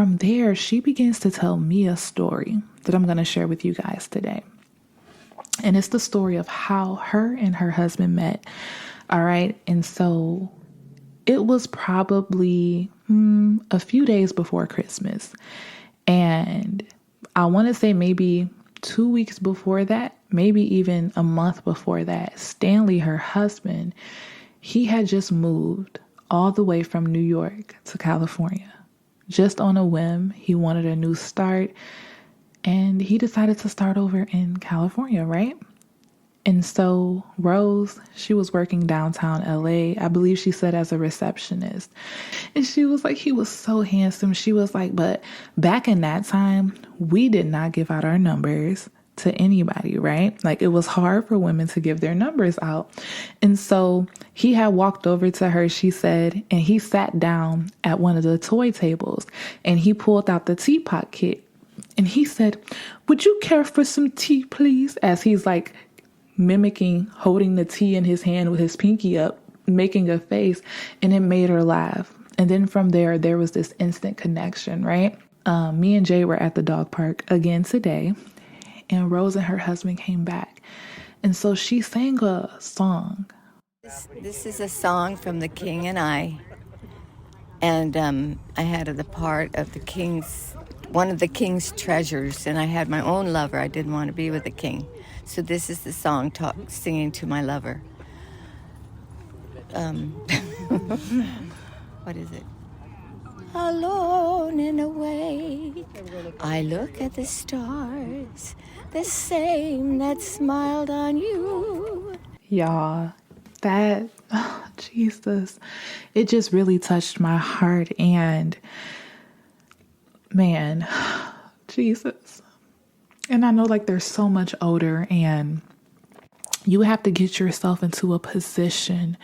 from there, she begins to tell me a story that I'm going to share with you guys today. And it's the story of how her and her husband met. All right. And so it was probably a few days before Christmas. And I want to say maybe 2 weeks before that, maybe even a month before that, Stanley, her husband, he had just moved all the way from New York to California. Just on a whim, he wanted a new start, and he decided to start over in California, right? And so Rose, she was working downtown LA, I believe she said as a receptionist. And she was like, he was so handsome. She was like, but back in that time, we did not give out our numbers to anybody, right? Like, it was hard for women to give their numbers out. And so he had walked over to her, she said, and he sat down at one of the toy tables and he pulled out the teapot kit. And he said, would you care for some tea, please? As he's like mimicking holding the tea in his hand with his pinky up, making a face, and it made her laugh. And then from there was this instant connection, right? Me and Jay were at the dog park again today, and Rose and her husband came back. And so she sang a song. This is a song from The King and I. And I had the part of one of the king's treasures, and I had my own lover. I didn't want to be with the king. So this is the song singing to my lover. What is it? Alone in a way, I look at the stars, the same that smiled on you. Y'all, that, Jesus, it just really touched my heart. And man, Jesus. And I know, like, there's so much odor, and you have to get yourself into a position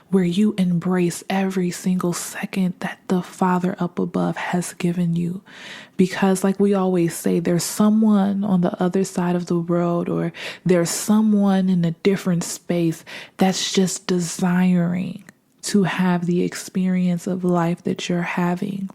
where you embrace every single second that the Father up above has given you. Because like we always say, there's someone on the other side of the world, or there's someone in a different space that's just desiring to have the experience of life that you're having.